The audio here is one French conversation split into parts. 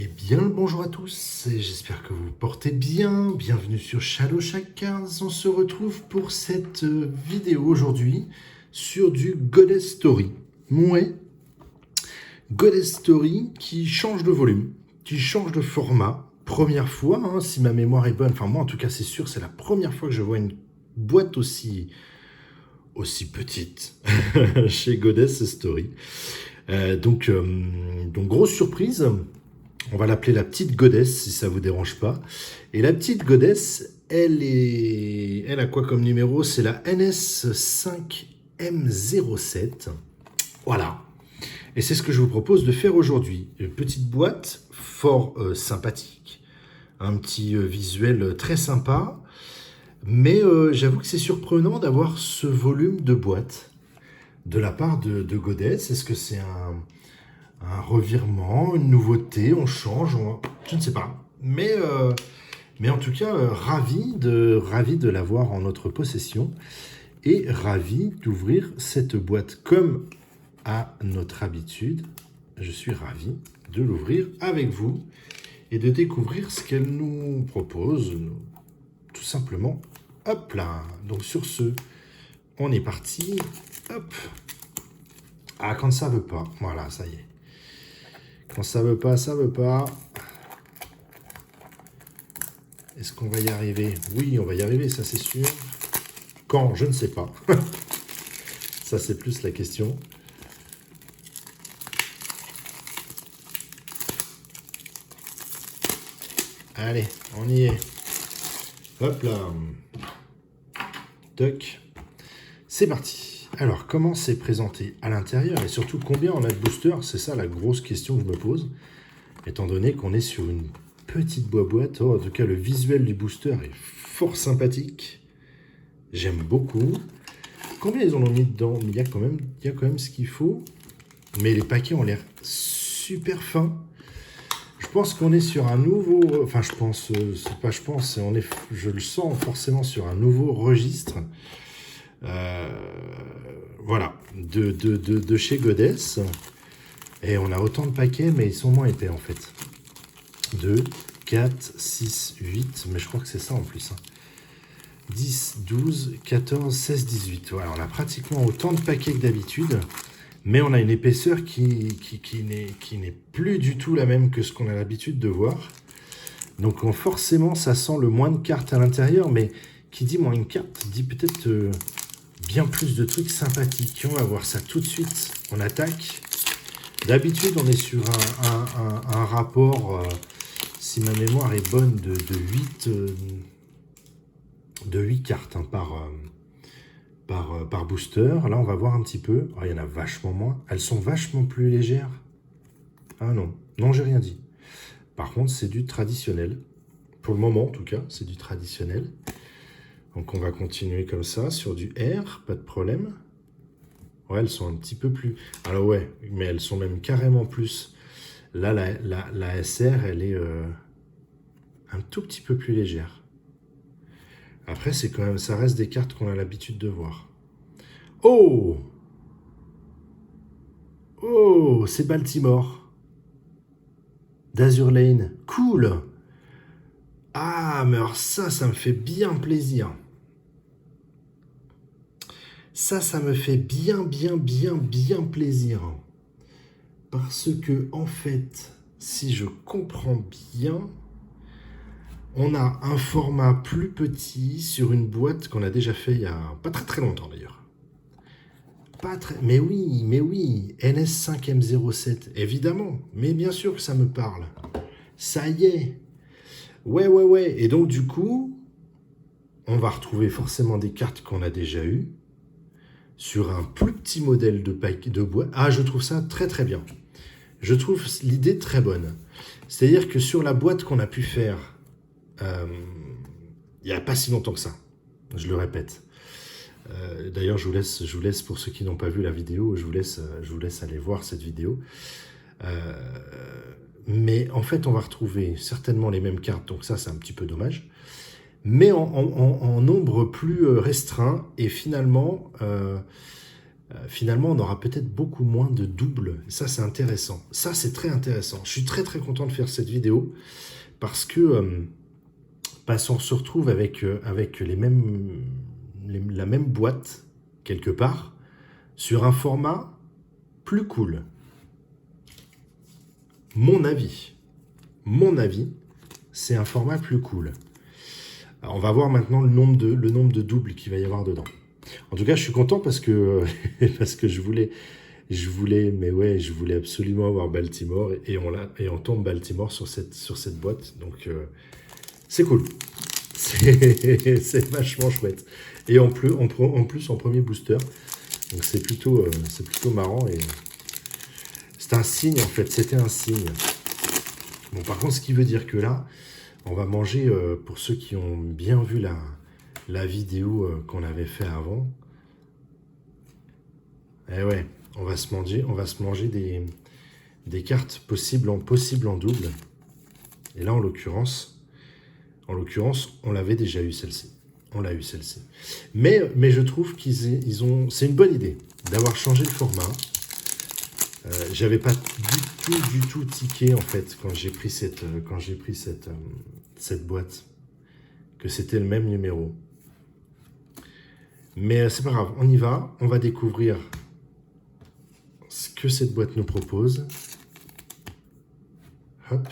Eh bien, le bonjour à tous, et j'espère que vous vous portez bien. Bienvenue sur Shadow Shack Cards. On se retrouve pour cette vidéo aujourd'hui sur du Goddess Story. Ouais, Goddess Story qui change de volume, qui change de format. Première fois, hein, si ma mémoire est bonne, enfin moi en tout cas c'est sûr, c'est la première fois que je vois une boîte aussi petite chez Goddess Story. Donc grosse surprise. On va l'appeler la petite Goddess, si ça vous dérange pas. Et la petite Goddess, elle a quoi comme numéro? C'est la NS5M07. Voilà. Et c'est ce que je vous propose de faire aujourd'hui. Une petite boîte fort sympathique. Un petit visuel très sympa. Mais j'avoue que c'est surprenant d'avoir ce volume de boîte de la part de Goddess. Est-ce que c'est un revirement, une nouveauté, on change, je ne sais pas. Mais en tout cas, ravi de l'avoir en notre possession et ravi d'ouvrir cette boîte comme à notre habitude. Je suis ravi de l'ouvrir avec vous et de découvrir ce qu'elle nous propose, tout simplement. Hop là. Donc sur ce, on est parti. Hop. Ah, quand ça veut pas. Voilà, ça y est. Quand ça veut pas, ça veut pas. Est-ce qu'on va y arriver? Oui, on va y arriver, ça c'est sûr. Quand? Je ne sais pas. Ça c'est plus la question. Allez, on y est. Hop là. Toc. C'est parti. Alors, comment c'est présenté à l'intérieur et surtout combien on a de boosters? C'est ça la grosse question que je me pose. Étant donné qu'on est sur une petite boîte. Oh, en tout cas, le visuel du booster est fort sympathique. J'aime beaucoup. Combien ils en ont mis dedans? Il y a quand même ce qu'il faut. Mais les paquets ont l'air super fins. Je pense qu'on est sur un nouveau... Enfin, je pense... c'est pas je pense, je le sens forcément sur un nouveau registre. Voilà, de chez Goddess. Et on a autant de paquets, mais ils sont moins épais en fait. 2, 4, 6, 8, mais je crois que c'est ça en plus. 10, 12, 14, 16, 18. Voilà, on a pratiquement autant de paquets que d'habitude, mais on a une épaisseur qui n'est plus du tout la même que ce qu'on a l'habitude de voir. Donc forcément, ça sent le moins de cartes à l'intérieur, mais qui dit moins de cartes, dit peut-être bien plus de trucs sympathiques. On va voir ça tout de suite. On attaque. D'habitude, on est sur un rapport, si ma mémoire est bonne, de 8 cartes hein, par booster. Là, on va voir un petit peu. Oh, il y en a vachement moins. Elles sont vachement plus légères. Ah non, non, j'ai rien dit. Par contre, c'est du traditionnel. Pour le moment, en tout cas, c'est du traditionnel. Donc, on va continuer comme ça, sur du R, pas de problème. Ouais, elles sont un petit peu plus... Alors ouais, mais elles sont même carrément plus... Là, la SR, elle est un tout petit peu plus légère. Après, c'est quand même... Ça reste des cartes qu'on a l'habitude de voir. Oh! Oh! C'est Baltimore. d'Azur Lane. Cool! Ah, mais alors ça me fait bien plaisir. Ça me fait bien plaisir. Parce que, en fait, si je comprends bien, on a un format plus petit sur une boîte qu'on a déjà fait il y a pas très longtemps d'ailleurs. Mais oui, NS5M07, évidemment. Mais bien sûr que ça me parle. Ça y est. Ouais. Et donc, du coup, on va retrouver forcément des cartes qu'on a déjà eues sur un plus petit modèle de boîte. Ah, je trouve ça très bien. Je trouve l'idée très bonne. C'est-à-dire que sur la boîte qu'on a pu faire, il n'y a pas si longtemps que ça, je le répète. D'ailleurs, je vous laisse, pour ceux qui n'ont pas vu la vidéo, je vous laisse aller voir cette vidéo. Mais en fait, on va retrouver certainement les mêmes cartes, donc ça, c'est un petit peu dommage. Mais en nombre plus restreint, et finalement, finalement, on aura peut-être beaucoup moins de doubles. Et ça, c'est intéressant. Ça, c'est très intéressant. Je suis très, très content de faire cette vidéo parce que on se retrouve avec la même boîte, quelque part, sur un format plus cool. Mon avis, c'est un format plus cool. Alors, on va voir maintenant le nombre de doubles qu'il va y avoir dedans. En tout cas, je suis content parce que, parce que je voulais absolument avoir Baltimore et on tombe Baltimore sur cette boîte. Donc, c'est cool. C'est vachement chouette. Et en plus, en premier booster. Donc, c'est plutôt marrant. Et c'est un signe, en fait. C'était un signe. Bon, par contre, ce qui veut dire que là, on va manger, pour ceux qui ont bien vu la vidéo qu'on avait fait avant. Eh ouais, on va se manger des cartes possibles en double. Et là, en l'occurrence, on l'avait déjà eu celle-ci. On l'a eu celle-ci. Mais je trouve c'est une bonne idée d'avoir changé le format. J'avais pas du tout tiqué en fait quand j'ai pris cette boîte, que c'était le même numéro. Mais c'est pas grave, on y va, on va découvrir ce que cette boîte nous propose. Hop,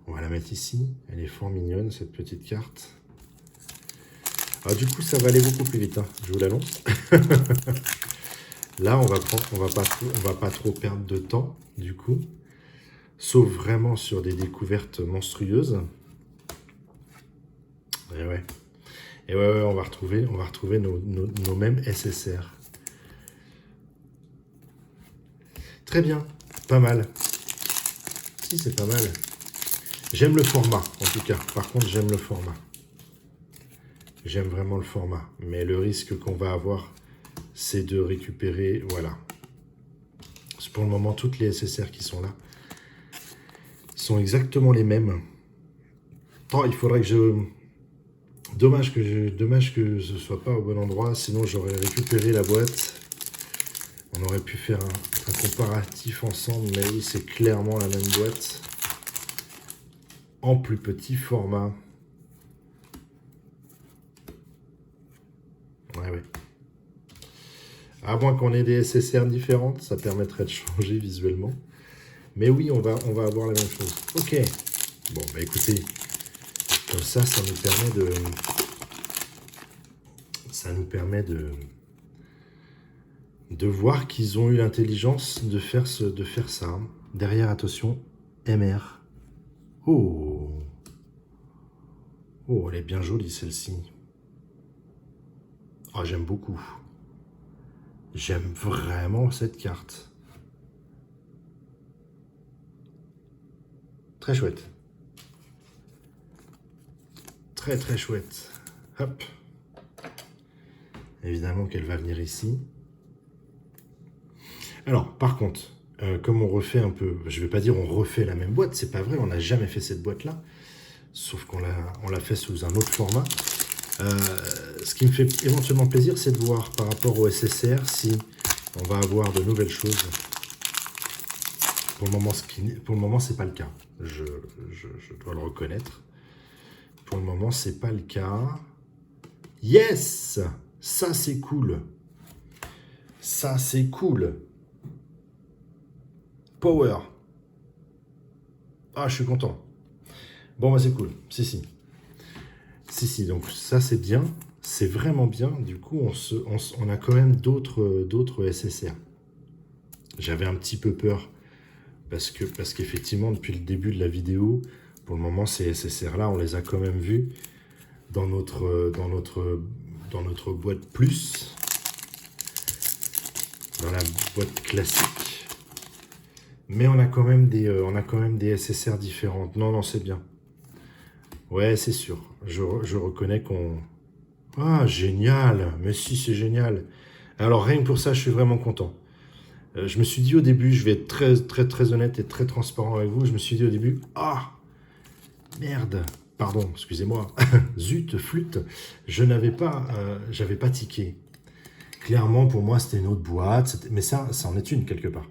on va la mettre ici. Elle est fort mignonne cette petite carte. Alors du coup, ça va aller beaucoup plus vite, hein, je vous l'annonce. Là, on va pas trop perdre de temps, du coup, sauf vraiment sur des découvertes monstrueuses. Et ouais, on va retrouver nos mêmes SSR. Très bien, pas mal. Si, c'est pas mal. J'aime le format, en tout cas. Par contre, j'aime le format. J'aime vraiment le format. Mais le risque qu'on va avoir, c'est de récupérer, voilà. Pour le moment, toutes les SSR qui sont là sont exactement les mêmes. Oh, il faudrait que je... Dommage que ce soit pas au bon endroit, sinon j'aurais récupéré la boîte. On aurait pu faire un comparatif ensemble, mais oui, c'est clairement la même boîte. En plus petit format. Ouais. À moins qu'on ait des SSR différentes, ça permettrait de changer visuellement. Mais oui, on va avoir la même chose. Ok. Bon, bah écoutez, comme ça nous permet de voir qu'ils ont eu l'intelligence de faire ça. Derrière, attention, MR. Oh, elle est bien jolie celle-ci. Oh, j'aime beaucoup. J'aime vraiment cette carte. Très chouette. Très très chouette. Hop. Évidemment qu'elle va venir ici. Alors, par contre, comme on refait un peu, je ne vais pas dire on refait la même boîte, c'est pas vrai, on n'a jamais fait cette boîte-là, sauf qu'on l'a fait sous un autre format. Ce qui me fait éventuellement plaisir, c'est de voir par rapport au SSR si on va avoir de nouvelles choses. Pour le moment, c'est pas le cas. Je dois le reconnaître. Pour le moment, c'est pas le cas. Yes! Ça, c'est cool. Ça, c'est cool. Power. Ah, je suis content. Bon, bah, c'est cool. Si, donc ça, c'est bien. C'est vraiment bien. Du coup, on a quand même d'autres SSR. J'avais un petit peu peur parce qu'effectivement, depuis le début de la vidéo, pour le moment, ces SSR-là, on les a quand même vus dans notre boîte plus, dans la boîte classique. Mais on a quand même des SSR différentes. Non, c'est bien. Ouais, c'est sûr. Je reconnais qu'on... Ah, génial! Mais si, c'est génial. Alors, rien que pour ça, je suis vraiment content. Je me suis dit au début, je vais être très, très, très honnête et très transparent avec vous. Je me suis dit au début, ah, merde, pardon, excusez-moi, zut, flûte, j'avais pas tiqué. Clairement, pour moi, c'était une autre boîte. Mais ça en est une quelque part.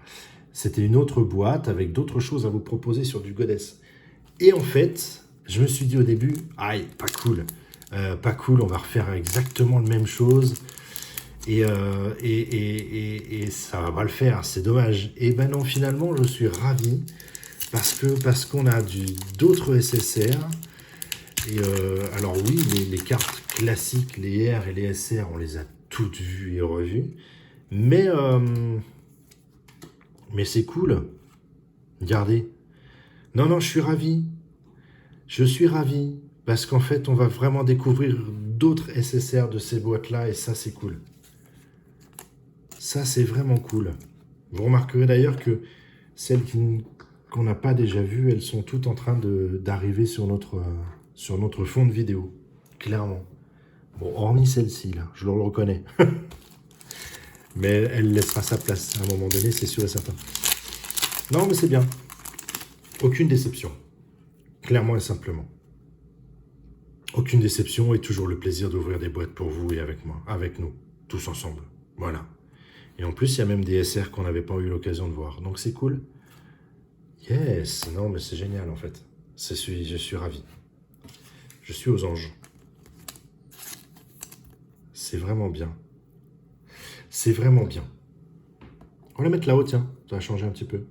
C'était une autre boîte avec d'autres choses à vous proposer sur du Goddess. Et en fait, je me suis dit au début, aïe, pas cool. Pas cool, on va refaire exactement la même chose. Et ça va pas le faire, c'est dommage. Et ben non, finalement, je suis ravi parce qu'on a d'autres SSR. Et alors oui, les cartes classiques, les R et les SR, on les a toutes vues et revues. Mais c'est cool. Regardez. Non, je suis ravi. Je suis ravi. Parce qu'en fait, on va vraiment découvrir d'autres SSR de ces boîtes-là. Et ça, c'est cool. Ça, c'est vraiment cool. Vous remarquerez d'ailleurs que celles qu'on n'a pas déjà vues, elles sont toutes en train d'arriver sur notre fond de vidéo. Clairement. Bon, hormis celle-ci, là. Je le reconnais. Mais elle laissera sa place à un moment donné, c'est sûr et certain. Non, mais c'est bien. Aucune déception. Clairement et simplement. Aucune déception et toujours le plaisir d'ouvrir des boîtes pour vous et avec moi, avec nous, tous ensemble. Voilà. Et en plus, il y a même des SR qu'on n'avait pas eu l'occasion de voir. Donc c'est cool. Yes. Non, mais c'est génial en fait. Je suis ravi. Je suis aux anges. C'est vraiment bien. C'est vraiment bien. On va la mettre là-haut, tiens. Ça va changer un petit peu.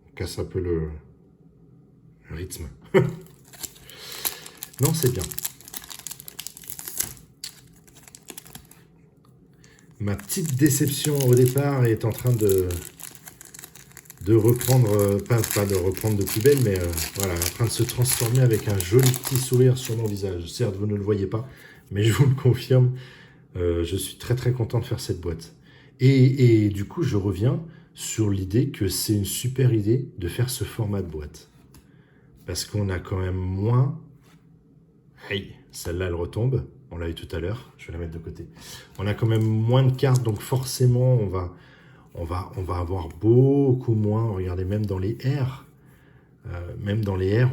On casse un peu le rythme. Non, c'est bien. Ma petite déception au départ est en train de reprendre, pas de reprendre de plus belle, mais voilà, en train de se transformer avec un joli petit sourire sur mon visage. Certes, vous ne le voyez pas, mais je vous le confirme, je suis très très content de faire cette boîte. Et du coup, je reviens sur l'idée que c'est une super idée de faire ce format de boîte. Parce qu'on a quand même moins... Hey, celle-là, elle retombe. On l'a eu tout à l'heure. Je vais la mettre de côté. On a quand même moins de cartes, donc forcément, on va avoir beaucoup moins. Regardez, même dans les R,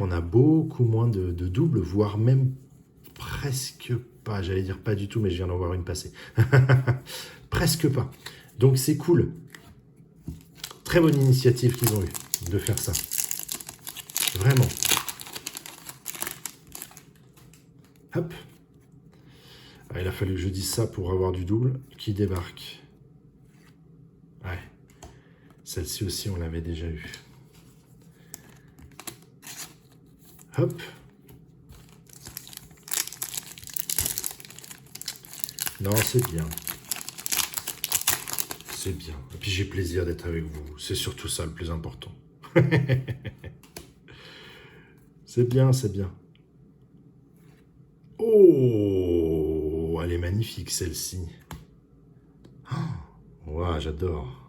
on a beaucoup moins de doubles, voire même presque pas. J'allais dire pas du tout, mais je viens d'en voir une passer. Presque pas. Donc c'est cool. Très bonne initiative qu'ils ont eu de faire ça. Vraiment. Hop. Ah, il a fallu que je dise ça pour avoir du double qui débarque. Ouais. Celle-ci aussi, on l'avait déjà eu. Hop. Non, c'est bien. C'est bien. Et puis j'ai plaisir d'être avec vous. C'est surtout ça le plus important. C'est bien, c'est bien. Oh, elle est magnifique celle-ci. Oh, ouais, j'adore.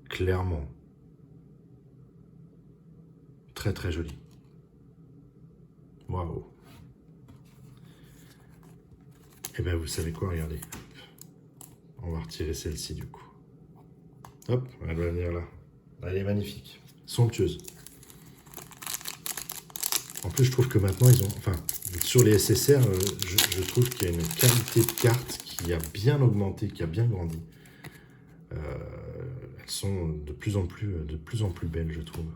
Clairement. Très très jolie. Waouh. Et bien vous savez quoi, regardez. On va retirer celle-ci du coup. Hop, elle va venir là. Elle est magnifique. Somptueuse. En plus, je trouve que maintenant, ils ont... Enfin, sur les SSR, je trouve qu'il y a une qualité de carte qui a bien augmenté, qui a bien grandi. Elles sont de plus en plus belles, je trouve.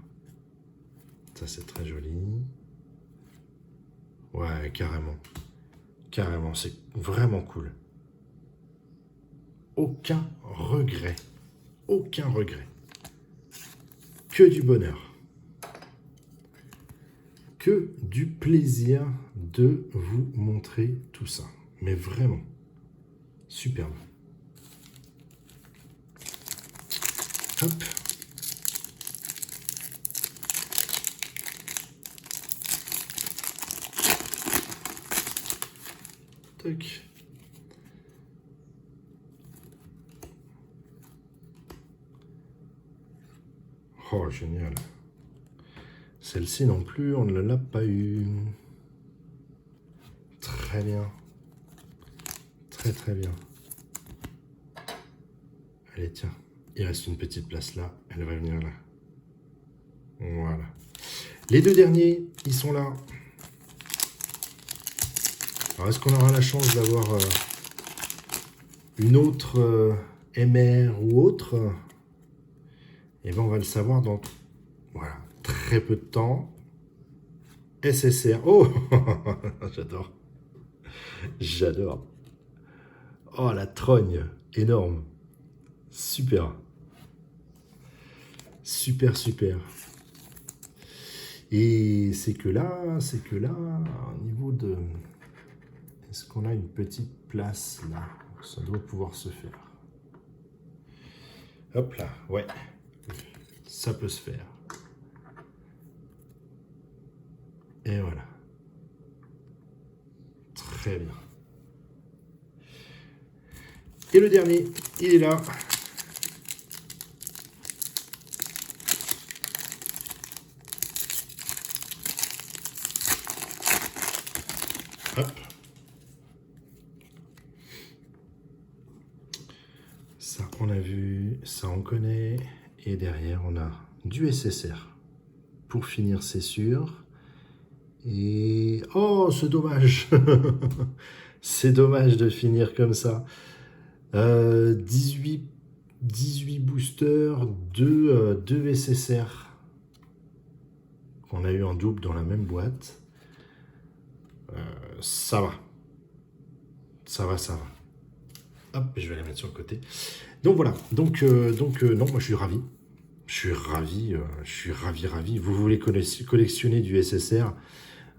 Ça, c'est très joli. Ouais, carrément. Carrément, c'est vraiment cool. Aucun regret. Aucun regret. Que du bonheur. Que du plaisir de vous montrer tout ça. Mais vraiment, superbe. Hop. Tac. Oh, génial. Celle-ci non plus, on ne l'a pas eu. Très bien. Très très bien. Allez, tiens. Il reste une petite place là. Elle va venir là. Voilà. Les deux derniers, ils sont là. Alors, est-ce qu'on aura la chance d'avoir une autre MR ou autre, et ben on va le savoir dans voilà, très peu de temps. SSR. Oh, j'adore. J'adore. Oh, la trogne. Énorme. Super. Super, super. Et c'est que là, au niveau de... Est-ce qu'on a une petite place là? Ça doit pouvoir se faire. Hop là, ouais. Ça peut se faire. Et voilà. Très bien. Et le dernier, il est là. Hop. Ça, on a vu. Ça, on connaît. Et derrière, on a du SSR. Pour finir, c'est sûr. Et... Oh, c'est dommage. C'est dommage de finir comme ça. 18 boosters, 2 SSR qu'on a eu en double dans la même boîte. Ça va. Ça va, ça va. Hop, je vais la mettre sur le côté. Donc voilà. Donc non, moi je suis ravi. Je suis ravi, ravi. Vous voulez collectionner du SSR,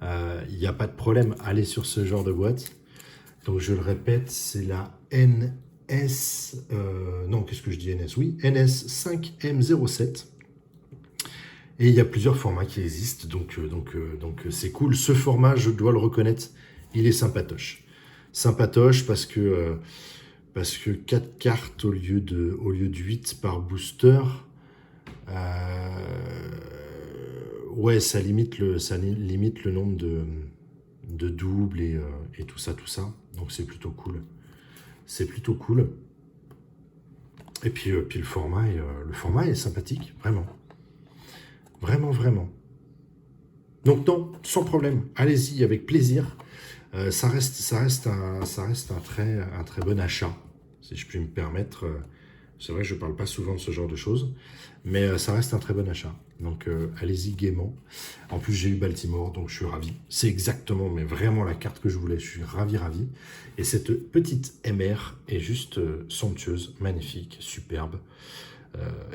il n'y a pas de problème, allez sur ce genre de boîte. Donc je le répète, c'est la NS, non, qu'est-ce que je dis NS? Oui, NS5M07. Et il y a plusieurs formats qui existent, donc c'est cool. Ce format, je dois le reconnaître, il est sympatoche. Sympatoche parce que 4 cartes au lieu de 8 par booster, ouais, ça limite le nombre de doubles et tout ça. Donc c'est plutôt cool. C'est plutôt cool. Et puis le format est sympathique, vraiment. Vraiment, vraiment. Donc non, sans problème, allez-y avec plaisir. Ça reste un très bon achat, si je puis me permettre. C'est vrai que je ne parle pas souvent de ce genre de choses, mais ça reste un très bon achat. Donc allez-y gaiement. En plus, j'ai eu Baltimore, donc je suis ravi. C'est exactement, mais vraiment la carte que je voulais. Je suis ravi. Et cette petite MR est juste somptueuse, magnifique, superbe,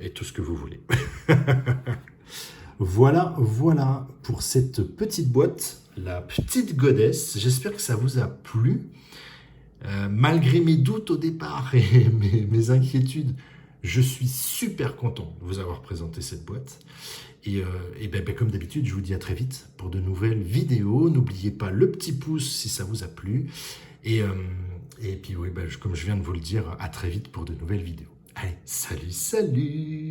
et tout ce que vous voulez. Voilà pour cette petite boîte, la petite Goddess. J'espère que ça vous a plu. Malgré mes doutes au départ et mes inquiétudes, je suis super content de vous avoir présenté cette boîte. Et comme d'habitude, je vous dis à très vite pour de nouvelles vidéos. N'oubliez pas le petit pouce si ça vous a plu. Et puis, oui, comme je viens de vous le dire, à très vite pour de nouvelles vidéos. Allez, salut!